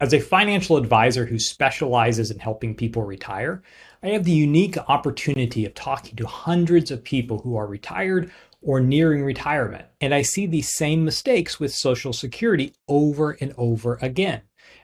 As a financial advisor who specializes in helping people retire, I have the unique opportunity of talking to hundreds of people who are retired or nearing retirement. And I see these same mistakes with Social Security over and over again.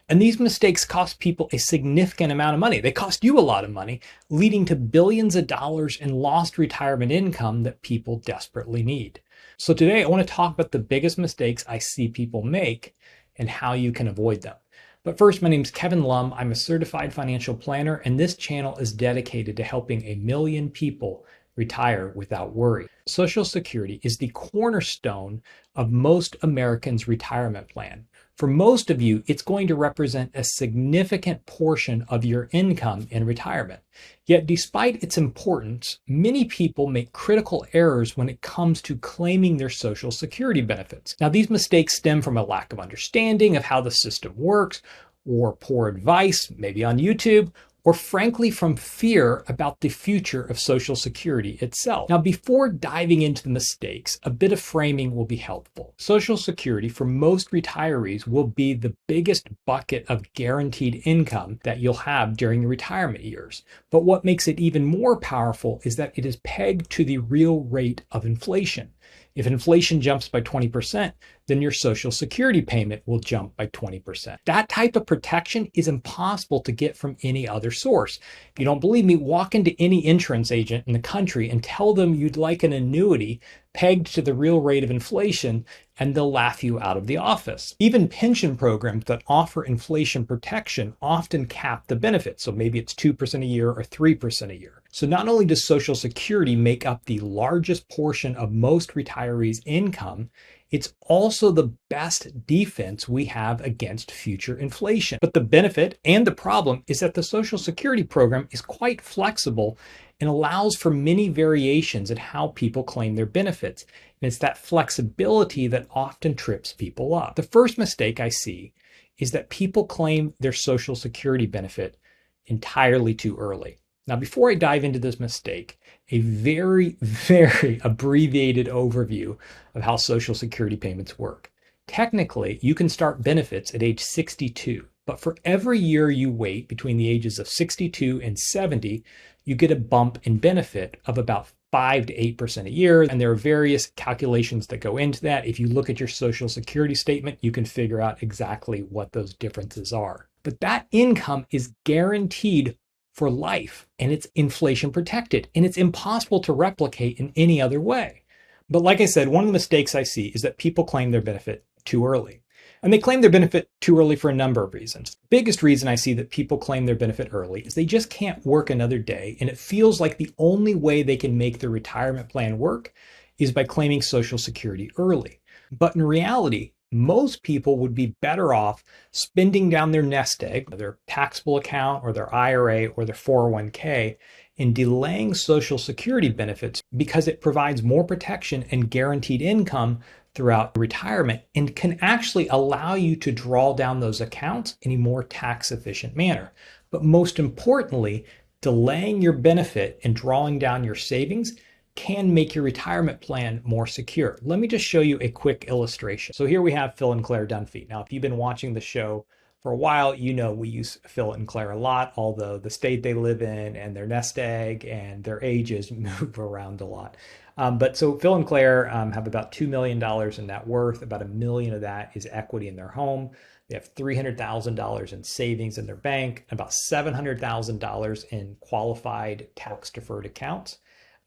And these mistakes cost people a significant amount of money. They cost you a lot of money, leading to billions of dollars in lost retirement income that people desperately need. So today I want to talk about the biggest mistakes I see people make and how you can avoid them. But first, my name is Kevin Lum. I'm a certified financial planner, and this channel is dedicated to helping 1 million people retire without worry. Social Security is the cornerstone of most Americans' retirement plan. For most of you, it's going to represent a significant portion of your income in retirement. Yet, despite its importance, many people make critical errors when it comes to claiming their Social Security benefits. Now, these mistakes stem from a lack of understanding of how the system works, or poor advice, maybe on YouTube, or frankly from fear about the future of Social Security itself. Now, before diving into the mistakes, a bit of framing will be helpful. Social Security for most retirees will be the biggest bucket of guaranteed income that you'll have during your retirement years. But what makes it even more powerful is that it is pegged to the real rate of inflation. If inflation jumps by 20%, then your Social Security payment will jump by 20%. That type of protection is impossible to get from any other source. If you don't believe me, walk into any insurance agent in the country and tell them you'd like an annuity pegged to the real rate of inflation, and they'll laugh you out of the office. Even pension programs that offer inflation protection often cap the benefit. So maybe it's 2% a year or 3% a year. So not only does Social Security make up the largest portion of most retirees' income, it's also the best defense we have against future inflation. But the benefit and the problem is that the Social Security program is quite flexible and allows for many variations in how people claim their benefits. And it's that flexibility that often trips people up. The first mistake I see is that people claim their Social Security benefit entirely too early. Now, before I dive into this mistake, a very, very abbreviated overview of how Social Security payments work. Technically, you can start benefits at age 62, but for every year you wait between the ages of 62 and 70, you get a bump in benefit of about 5 to 8% a year. And there are various calculations that go into that. If you look at your Social Security statement, you can figure out exactly what those differences are. But that income is guaranteed for life, and it's inflation protected, and it's impossible to replicate in any other way. But like I said, one of the mistakes I see is that people claim their benefit too early. And they claim their benefit too early for a number of reasons. The biggest reason I see that people claim their benefit early is they just can't work another day, and it feels like the only way they can make their retirement plan work is by claiming Social Security early. But in reality, most people would be better off spending down their nest egg, their taxable account or their IRA or their 401k, and delaying Social Security benefits because it provides more protection and guaranteed income throughout retirement and can actually allow you to draw down those accounts in a more tax efficient manner. But most importantly, delaying your benefit and drawing down your savings can make your retirement plan more secure. Let me just show you a quick illustration. So here we have Phil and Claire Dunphy. Now, if you've been watching the show for a while, you know we use Phil and Claire a lot, although the state they live in and their nest egg and their ages move around a lot. But so Phil and Claire have about $2 million in net worth. About $1 million of that is equity in their home. They have $300,000 in savings in their bank, about $700,000 in qualified tax-deferred accounts.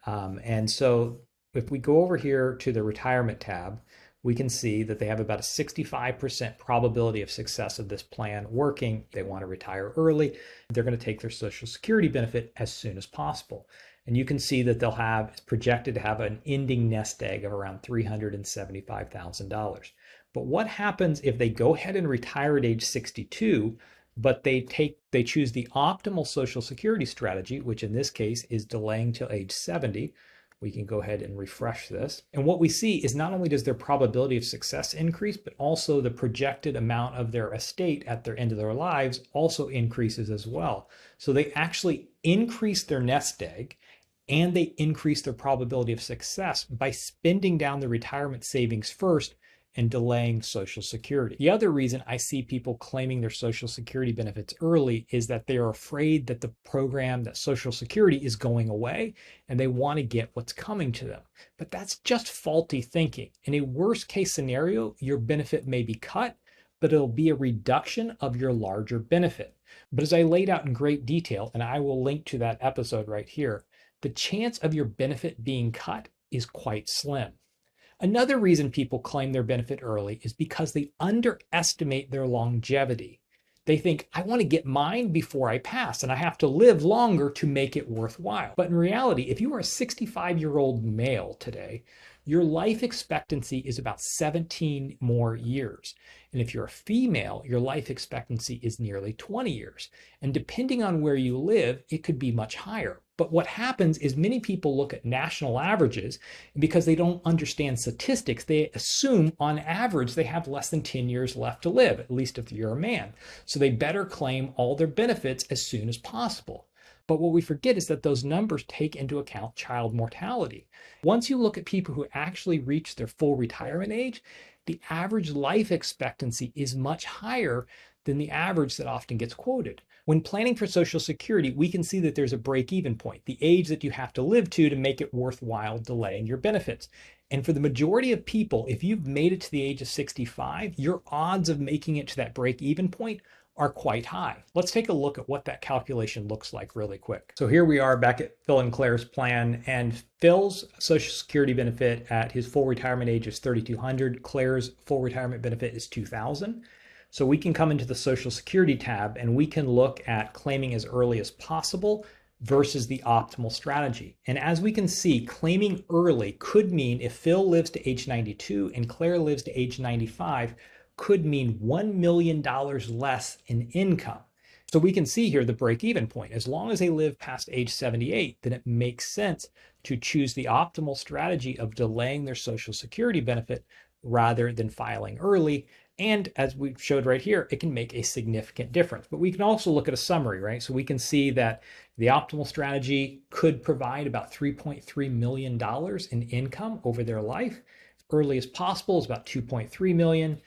And so if we go over here to the retirement tab, we can see that they have about a 65% probability of success of this plan working. They want to retire early. They're going to take their Social Security benefit as soon as possible. And you can see that they'll have, it's projected to have an ending nest egg of around $375,000. But what happens if they go ahead and retire at age 62, but they choose the optimal Social Security strategy, which in this case is delaying till age 70. We can go ahead and refresh this. And what we see is not only does their probability of success increase, but also the projected amount of their estate at their end of their lives also increases as well. So they actually increase their nest egg and they increase their probability of success by spending down the retirement savings first and delaying Social Security. The other reason I see people claiming their Social Security benefits early is that they're afraid that the program, that Social Security, is going away and they want to get what's coming to them. But that's just faulty thinking. In a worst case scenario, your benefit may be cut, but it'll be a reduction of your larger benefit. But as I laid out in great detail, and I will link to that episode right here, the chance of your benefit being cut is quite slim. Another reason people claim their benefit early is because they underestimate their longevity. They think, I want to get mine before I pass, and I have to live longer to make it worthwhile. But in reality, if you are a 65-year-old male today, your life expectancy is about 17 more years. And if you're a female, your life expectancy is nearly 20 years. And depending on where you live, it could be much higher. But what happens is many people look at national averages, and because they don't understand statistics, they assume on average they have less than 10 years left to live, at least if you're a man. So they better claim all their benefits as soon as possible. But what we forget is that those numbers take into account child mortality. Once you look at people who actually reach their full retirement age, the average life expectancy is much higher than the average that often gets quoted. When planning for Social Security, we can see that there's a break-even point, the age that you have to live to make it worthwhile delaying your benefits. And for the majority of people, if you've made it to the age of 65, your odds of making it to that break-even point are quite high. Let's take a look at what that calculation looks like really quick. So here we are back at Phil and Claire's plan, and Phil's Social Security benefit at his full retirement age is $3,200. Claire's full retirement benefit is $2,000. So we can come into the Social Security tab and we can look at claiming as early as possible versus the optimal strategy. And as we can see, claiming early could mean if Phil lives to age 92 and Claire lives to age 95, could mean $1 million less in income. So we can see here the break-even point. As long as they live past age 78, then it makes sense to choose the optimal strategy of delaying their Social Security benefit rather than filing early. And as we showed right here, it can make a significant difference. But we can also look at a summary, right? So we can see that the optimal strategy could provide about $3.3 million in income over their life. Early as possible is about $2.3 million.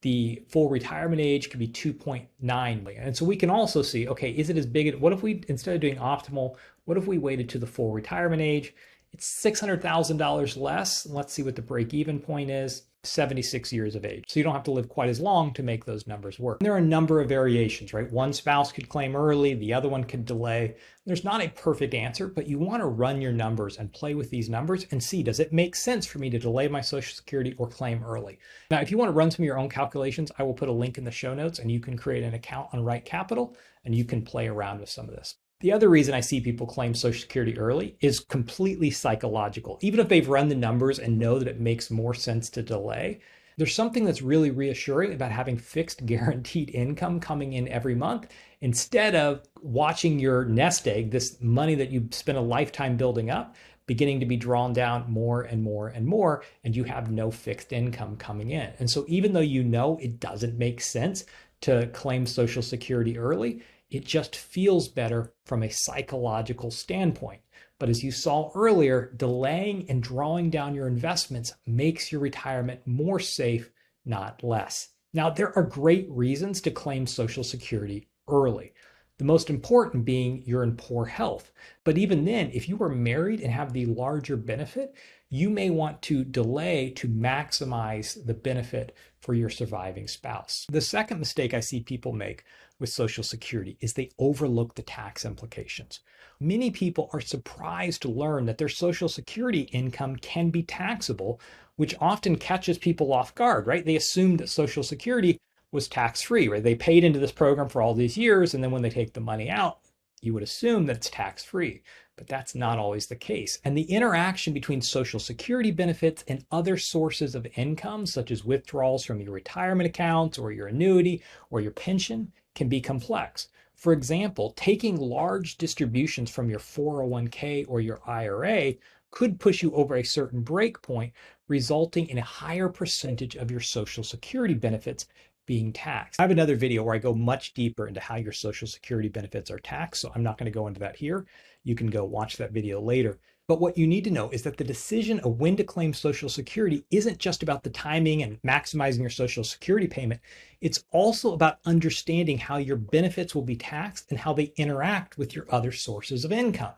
The full retirement age could be $2.9 million. And so we can also see, okay, is it as big? What if we, instead of doing optimal, what if we waited to the full retirement age? It's $600,000 less. Let's see what the break-even point is. 76 years of age. So you don't have to live quite as long to make those numbers work. And there are a number of variations, right? One spouse could claim early, the other one could delay. There's not a perfect answer, but you want to run your numbers and play with these numbers and see, does it make sense for me to delay my Social Security or claim early? Now, if you want to run some of your own calculations, I will put a link in the show notes and you can create an account on Right Capital and you can play around with some of this. The other reason I see people claim Social Security early is completely psychological. Even if they've run the numbers and know that it makes more sense to delay, there's something that's really reassuring about having fixed guaranteed income coming in every month instead of watching your nest egg, this money that you spent a lifetime building up, beginning to be drawn down more and more and more, and you have no fixed income coming in. And so even though you know it doesn't make sense to claim Social Security early, it just feels better from a psychological standpoint. But as you saw earlier, delaying and drawing down your investments makes your retirement more safe, not less. Now, there are great reasons to claim Social Security early. The most important being you're in poor health. But even then, if you are married and have the larger benefit, you may want to delay to maximize the benefit for your surviving spouse. The second mistake I see people make with Social Security is they overlook the tax implications. Many people are surprised to learn that their Social Security income can be taxable, which often catches people off guard, right? They assume that Social Security was tax-free, right? They paid into this program for all these years, and then when they take the money out, you would assume that it's tax-free, but that's not always the case. And the interaction between Social Security benefits and other sources of income, such as withdrawals from your retirement accounts or your annuity or your pension, can be complex. For example, taking large distributions from your 401k or your IRA could push you over a certain break point, resulting in a higher percentage of your Social Security benefits being taxed. I have another video where I go much deeper into how your Social Security benefits are taxed, so I'm not going to go into that here. You can go watch that video later. But what you need to know is that the decision of when to claim Social Security isn't just about the timing and maximizing your Social Security payment. It's also about understanding how your benefits will be taxed and how they interact with your other sources of income.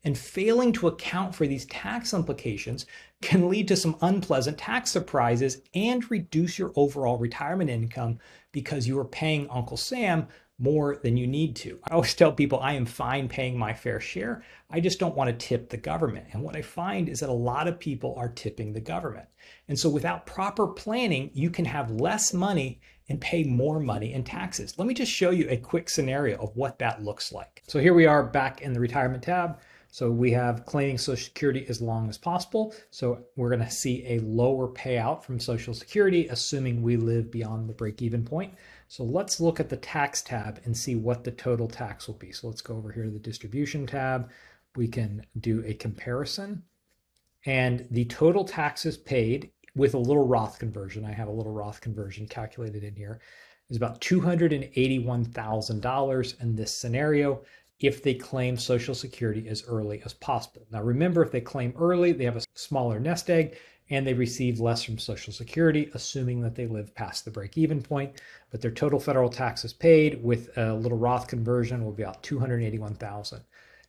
And failing to account for these tax implications can lead to some unpleasant tax surprises and reduce your overall retirement income because you are paying Uncle Sam more than you need to. I always tell people I am fine paying my fair share. I just don't want to tip the government. And what I find is that a lot of people are tipping the government. And so without proper planning, you can have less money and pay more money in taxes. Let me just show you a quick scenario of what that looks like. So here we are back in the retirement tab. So we have claiming Social Security as long as possible. So we're going to see a lower payout from Social Security, assuming we live beyond the break-even point. So let's look at the tax tab and see what the total tax will be. So let's go over here to the distribution tab. We can do a comparison. And the total taxes paid with a little Roth conversion, I have a little Roth conversion calculated in here, is about $281,000 in this scenario if they claim Social Security as early as possible. Now remember, if they claim early, they have a smaller nest egg and they receive less from Social Security, assuming that they live past the break-even point. But their total federal taxes paid with a little Roth conversion will be about $281,000.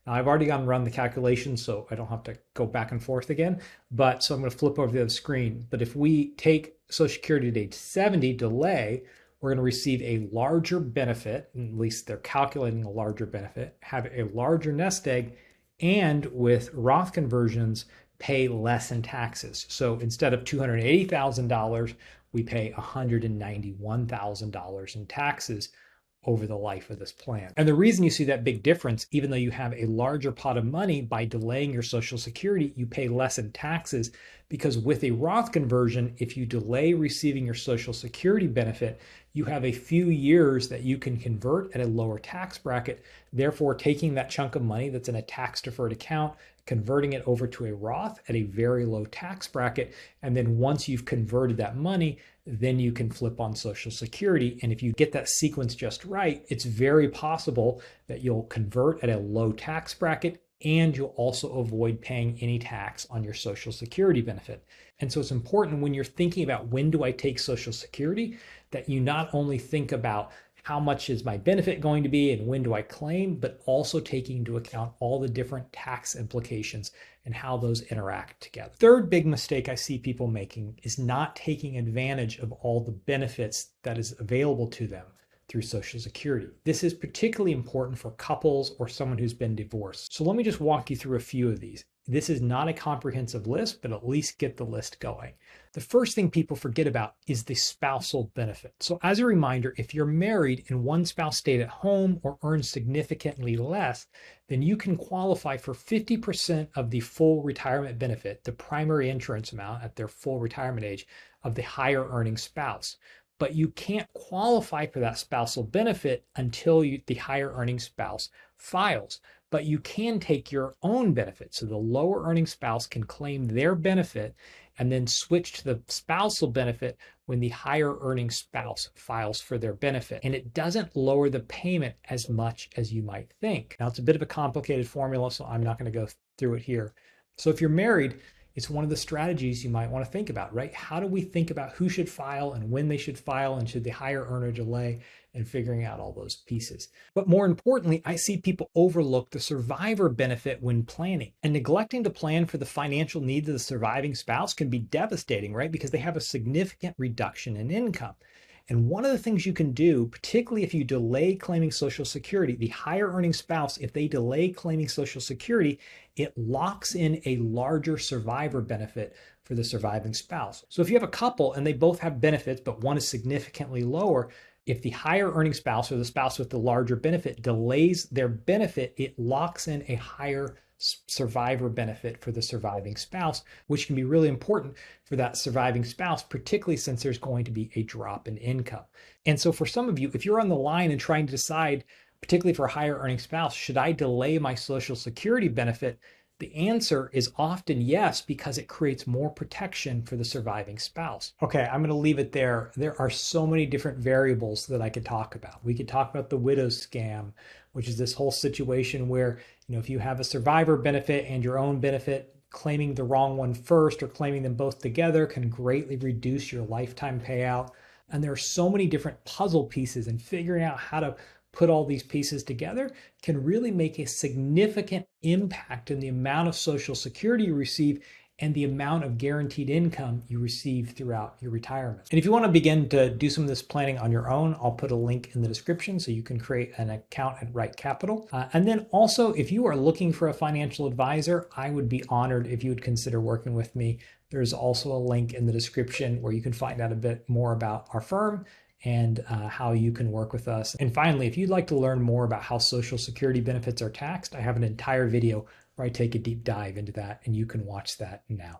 Now I've already gone and run the calculation, so I don't have to go back and forth again. But so I'm going to flip over to the other screen. But if we take Social Security to age 70, delay, we're going to receive a larger benefit, at least they're calculating a larger benefit, have a larger nest egg, and with Roth conversions, pay less in taxes. So instead of $280,000, we pay $191,000 in taxes over the life of this plan. And the reason you see that big difference, even though you have a larger pot of money, by delaying your Social Security, you pay less in taxes, because with a Roth conversion, if you delay receiving your Social Security benefit, you have a few years that you can convert at a lower tax bracket. Therefore, taking that chunk of money that's in a tax deferred account, converting it over to a Roth at a very low tax bracket. And then once you've converted that money, then you can flip on Social Security. And if you get that sequence just right, it's very possible that you'll convert at a low tax bracket, and you'll also avoid paying any tax on your Social Security benefit. And so it's important when you're thinking about when do I take Social Security, that you not only think about how much is my benefit going to be and when do I claim, but also taking into account all the different tax implications and how those interact together. Third big mistake I see people making is not taking advantage of all the benefits that is available to them through Social Security. This is particularly important for couples or someone who's been divorced. So let me just walk you through a few of these. This is not a comprehensive list, but at least get the list going. The first thing people forget about is the spousal benefit. So as a reminder, if you're married and one spouse stayed at home or earned significantly less, then you can qualify for 50% of the full retirement benefit, the primary insurance amount at their full retirement age, of the higher earning spouse. But you can't qualify for that spousal benefit until the higher earning spouse files. But you can take your own benefit. So the lower earning spouse can claim their benefit and then switch to the spousal benefit when the higher earning spouse files for their benefit. And it doesn't lower the payment as much as you might think. Now, it's a bit of a complicated formula, so I'm not going to go through it here. So if you're married, it's one of the strategies you might want to think about, right? How do we think about who should file and when they should file, and should the higher earner delay, and figuring out all those pieces. But more importantly, I see people overlook the survivor benefit when planning, and neglecting to plan for the financial needs of the surviving spouse can be devastating, right? Because they have a significant reduction in income. And one of the things you can do, particularly if you delay claiming Social Security, the higher earning spouse, if they delay claiming Social Security, it locks in a larger survivor benefit for the surviving spouse. So if you have a couple and they both have benefits, but one is significantly lower, if the higher earning spouse or the spouse with the larger benefit delays their benefit, it locks in a higher survivor benefit for the surviving spouse, which can be really important for that surviving spouse, particularly since there's going to be a drop in income. And so for some of you, if you're on the line and trying to decide, particularly for a higher earning spouse, should I delay my Social Security benefit? The answer is often yes, because it creates more protection for the surviving spouse. Okay, I'm going to leave it there. There are so many different variables that I could talk about. We could talk about the widow scam, which is this whole situation where, if you have a survivor benefit and your own benefit, claiming the wrong one first or claiming them both together can greatly reduce your lifetime payout. And there are so many different puzzle pieces, and figuring out how to put all these pieces together can really make a significant impact in the amount of Social Security you receive and the amount of guaranteed income you receive throughout your retirement. And if you want to begin to do some of this planning on your own, I'll put a link in the description so you can create an account at Right Capital. And then also, if you are looking for a financial advisor, I would be honored if you would consider working with me. There's also a link in the description where you can find out a bit more about our firm and how you can work with us. And finally, if you'd like to learn more about how Social Security benefits are taxed, I have an entire video where I take a deep dive into that, and you can watch that now.